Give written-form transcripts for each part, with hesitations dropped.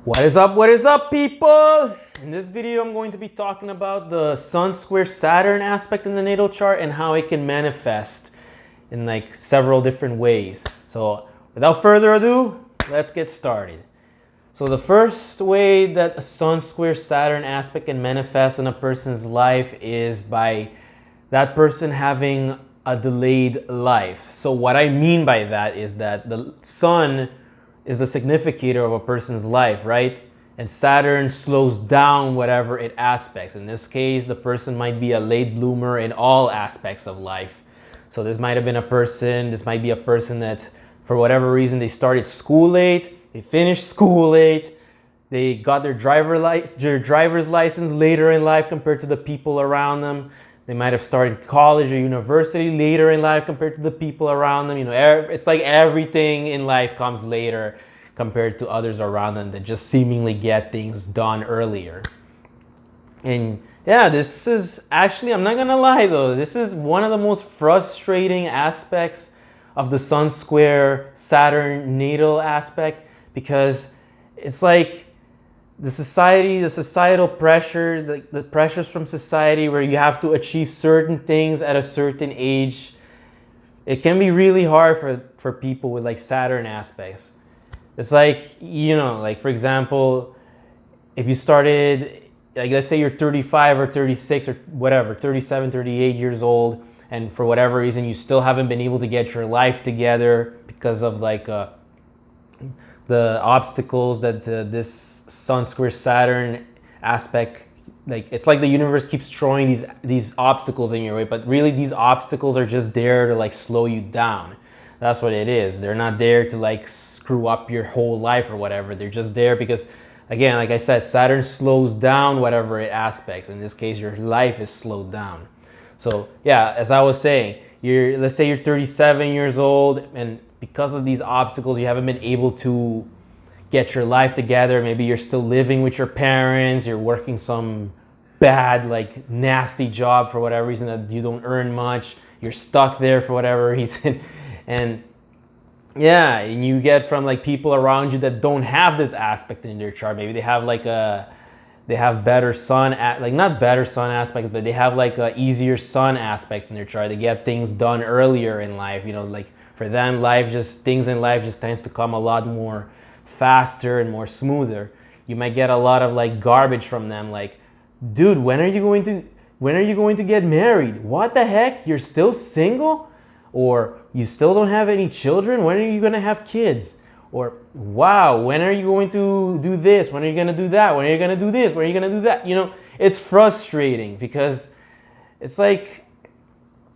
What is up, people? In this video, I'm going to be talking about the Sun Square Saturn aspect in the natal chart and how it can manifest in like several different ways. So without further ado, let's get started. So the first way that a Sun Square Saturn aspect can manifest in a person's life is by that person having a delayed life. So what I mean by that is that the sun is the significator of a person's life, right? And Saturn slows down whatever it aspects. In this case, the person might be a late bloomer in all aspects of life. So this might be a person that for whatever reason they started school late, they finished school late, they got their driver's license later in life compared to the people around them. They might have started college or university later in life compared to the people around them. You know, it's like everything in life comes later compared to others around them that just seemingly get things done earlier. And yeah, this is actually, I'm not gonna lie though, this is one of the most frustrating aspects of the Sun Square Saturn natal aspect, because it's like the societal pressure, the pressures from society where you have to achieve certain things at a certain age. It can be really hard for people with like Saturn aspects. It's like, you know, like for example, if you started, like let's say you're 35 or 36 or whatever, 37, 38 years old, and for whatever reason you still haven't been able to get your life together because of like the obstacles that this Sun Square Saturn aspect, like it's like the universe keeps throwing these obstacles in your way, but really these obstacles are just there to like slow you down. That's what it is. They're not there to like screw up your whole life or whatever. They're just there because, again, like I said, Saturn slows down whatever it aspects. In this case, your life is slowed down. So yeah, as I was saying, let's say you're 37 years old, and because of these obstacles, you haven't been able to get your life together. Maybe you're still living with your parents, you're working some bad, like nasty job for whatever reason that you don't earn much, you're stuck there for whatever reason. And yeah, and you get from like people around you that don't have this aspect in their chart. Maybe they have like they have better sun, like not better sun aspects, but they have like easier sun aspects in their chart. They get things done earlier in life, you know, like for them, things in life just tends to come a lot more faster and more smoother. You might get a lot of like garbage from them, like, dude, when are you going to get married? What the heck? You're still single? Or you still don't have any children? When are you gonna have kids? Or wow, when are you going to do this? When are you gonna do that? When are you gonna do this? When are you gonna do that? You know, it's frustrating because it's like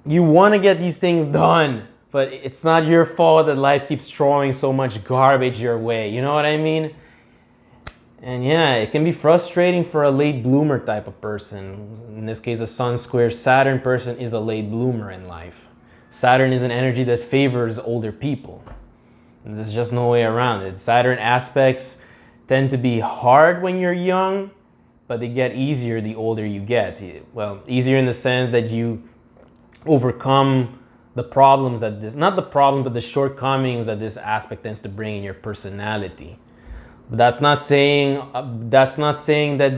you want to get these things done, but it's not your fault that life keeps throwing so much garbage your way. You know what I mean? And yeah, it can be frustrating for a late bloomer type of person. In this case, a Sun Square Saturn person is a late bloomer in life. Saturn is an energy that favors older people. And there's just no way around it. Saturn aspects tend to be hard when you're young, but they get easier the older you get. Well, easier in the sense that you overcome the problems that not the problem, but the shortcomings that this aspect tends to bring in your personality. But that's not saying that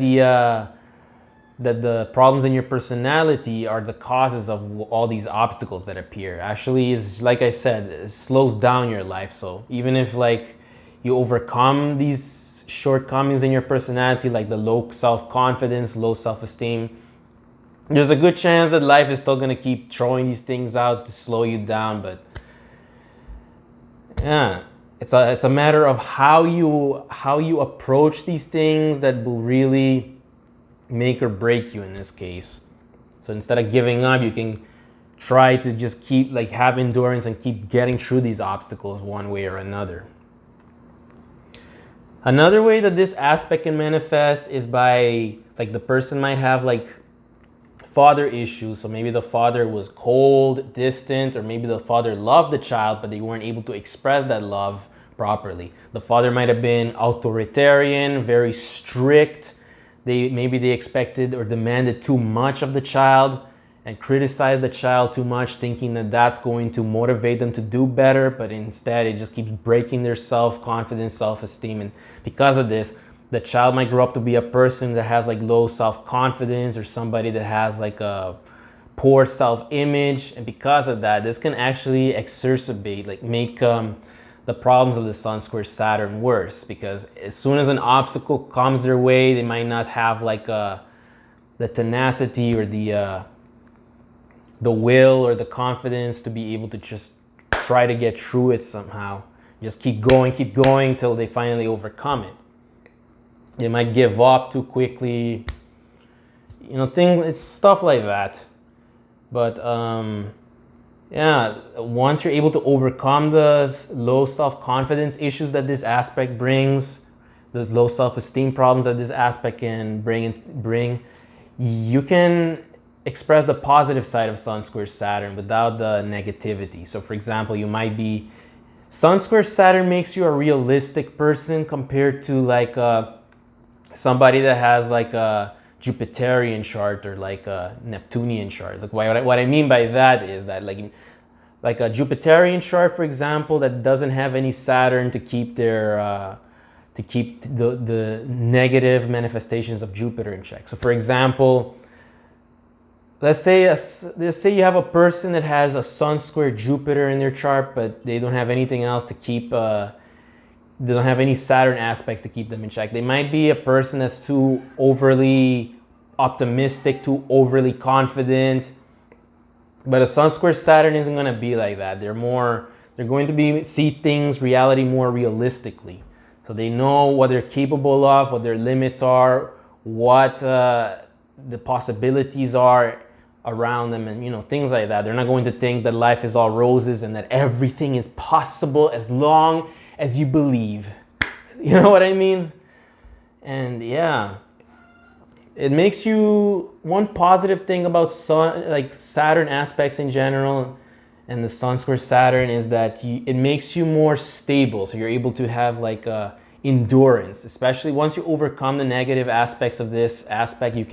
the problems in your personality are the causes of all these obstacles that appear. Actually, is like I said, it slows down your life. So even if like you overcome these shortcomings in your personality, like the low self-confidence, low self-esteem, there's a good chance that life is still gonna keep throwing these things out to slow you down. But yeah, it's a matter of how you approach these things that will really make or break you in this case. So instead of giving up, you can try to just keep like have endurance and keep getting through these obstacles one way or another. Another way that this aspect can manifest is by like the person might have like father issues. So maybe the father was cold, distant, or maybe the father loved the child, but they weren't able to express that love properly. The father might have been authoritarian, very strict. Maybe they expected or demanded too much of the child and criticized the child too much, thinking that that's going to motivate them to do better, but instead it just keeps breaking their self-confidence, self-esteem. And because of this, The child might grow up to be a person that has like low self-confidence, or somebody that has like a poor self-image, and because of that, this can actually exacerbate, like make the problems of the Sun Square Saturn worse, because as soon as an obstacle comes their way, they might not have like the tenacity or the will or the confidence to be able to just try to get through it somehow. Just keep going till they finally overcome it. They might give up too quickly, it's stuff like that. But yeah, once you're able to overcome the low self-confidence issues that this aspect brings, those low self-esteem problems that this aspect can bring, you can express the positive side of Sun Square Saturn without the negativity. So for example, you might be, Sun Square Saturn makes you a realistic person compared to like somebody that has like a Jupiterian chart or like a Neptunian chart. Like what I mean by that is that like a Jupiterian chart, for example, that doesn't have any Saturn to keep their the negative manifestations of Jupiter in check. So for example, let's say you have a person that has a Sun Square Jupiter in their chart, but they don't have anything else to keep. They don't have any Saturn aspects to keep them in check. They might be a person that's too overly optimistic, too overly confident. But a Sun Square Saturn isn't going to be like that. They're going to see things, reality more realistically. So they know what they're capable of, what their limits are, what the possibilities are around them, and things like that. They're not going to think that life is all roses and that everything is possible as long as you believe. You know what I mean? And yeah, it makes you, one positive thing about Saturn aspects in general and the Sun Square Saturn is that it makes you more stable. So you're able to have like endurance, especially once you overcome the negative aspects of this aspect, you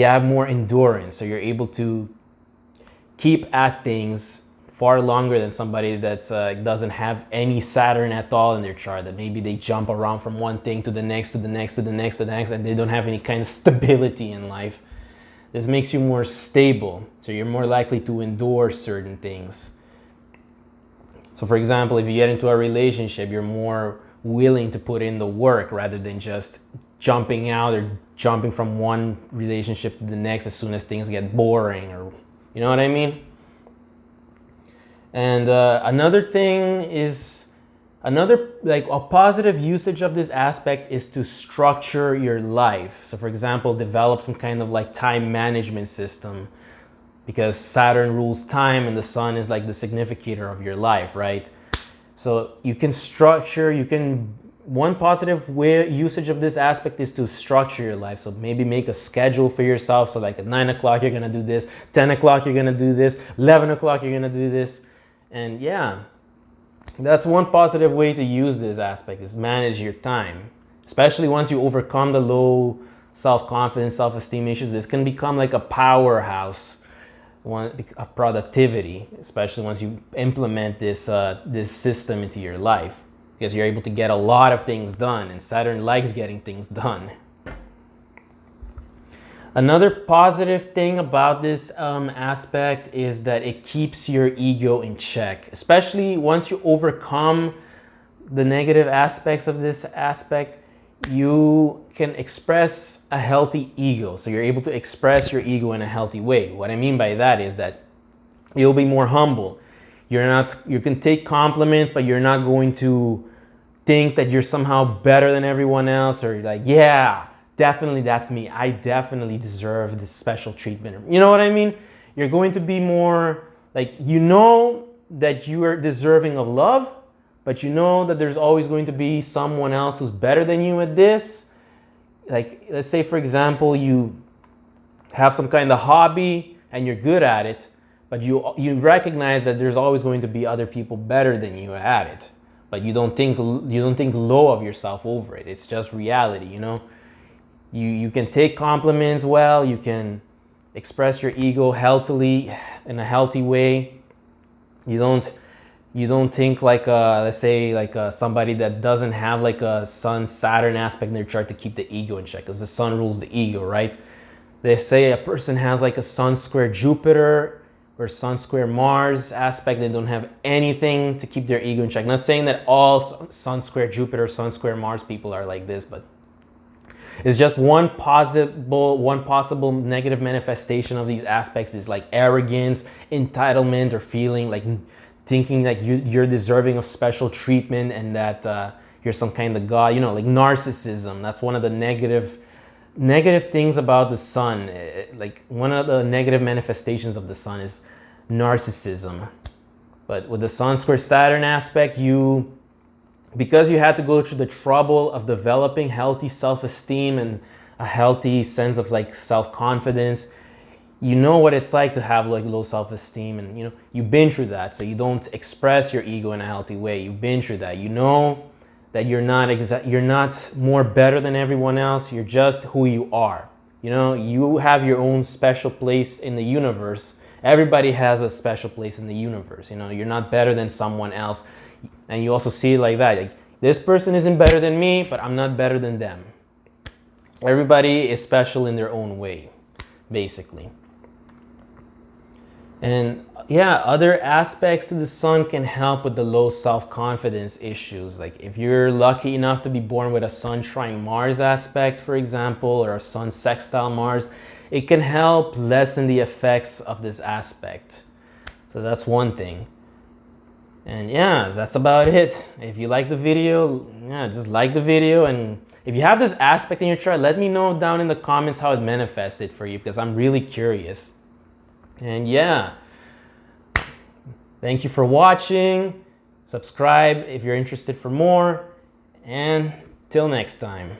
have more endurance. So you're able to keep at things far longer than somebody that doesn't have any Saturn at all in their chart, that maybe they jump around from one thing to the next, to the next, to the next, to the next, and they don't have any kind of stability in life. This makes you more stable, so you're more likely to endure certain things. So for example, if you get into a relationship, you're more willing to put in the work rather than just jumping out or jumping from one relationship to the next as soon as things get boring, or you know what I mean? And another thing is, a positive usage of this aspect is to structure your life. So for example, develop some kind of like time management system, because Saturn rules time and the sun is like the significator of your life, right? So you can one positive usage of this aspect is to structure your life. So maybe make a schedule for yourself. So like at 9 o'clock, you're gonna do this, 10 o'clock, you're gonna do this, 11 o'clock, you're gonna do this. And yeah, that's one positive way to use this aspect, is manage your time. Especially once you overcome the low self-confidence, self-esteem issues, this can become like a powerhouse of productivity, especially once you implement this system into your life, because you're able to get a lot of things done, and Saturn likes getting things done. Another positive thing about this aspect is that it keeps your ego in check, especially once you overcome the negative aspects of this aspect. You can express a healthy ego. So you're able to express your ego in a healthy way. What I mean by that is that you'll be more humble. You can take compliments, but you're not going to think that you're somehow better than everyone else, or like, yeah, definitely that's me. I definitely deserve this special treatment. You know what I mean? You're going to be more like, that you are deserving of love, but you know that there's always going to be someone else who's better than you at this. Like, let's say, for example, you have some kind of hobby and you're good at it, but you recognize that there's always going to be other people better than you at it. But you don't think low of yourself over it. It's just reality, You can take compliments well, you can express your ego healthily, in a healthy way. You You don't think like, let's say like somebody that doesn't have like a Sun Saturn aspect in their chart to keep the ego in check, because the Sun rules the ego, right? They say a person has like a Sun Square Jupiter or Sun Square Mars aspect. They don't have anything to keep their ego in check. Not saying that all Sun Square Jupiter, Sun Square Mars people are like this, but it's just one possible negative manifestation of these aspects is like arrogance, entitlement, or feeling like thinking that you're deserving of special treatment and that you're some kind of god, you know, like narcissism. That's one of the negative things about the sun. Like one of the negative manifestations of the sun is narcissism. But with the Sun Square Saturn aspect, because you had to go through the trouble of developing healthy self-esteem and a healthy sense of like self-confidence, you know what it's like to have like low self-esteem, and you know you've been through that, so you don't express your ego in a healthy way. You've been through that. You know that you're not more better than everyone else. You're just who you are. You know, you have your own special place in the universe. Everybody has a special place in the universe. You know, you're not better than someone else. And you also see it like that. Like, this person isn't better than me, but I'm not better than them. Everybody is special in their own way, basically. And yeah, other aspects to the sun can help with the low self-confidence issues. Like if you're lucky enough to be born with a Sun trine Mars aspect, for example, or a Sun sextile Mars, it can help lessen the effects of this aspect. So that's one thing. And yeah, that's about it. If you like the video, yeah, just like the video. And if you have this aspect in your chart, let me know down in the comments how it manifested for you, because I'm really curious. And yeah, thank you for watching. Subscribe if you're interested for more. And till next time.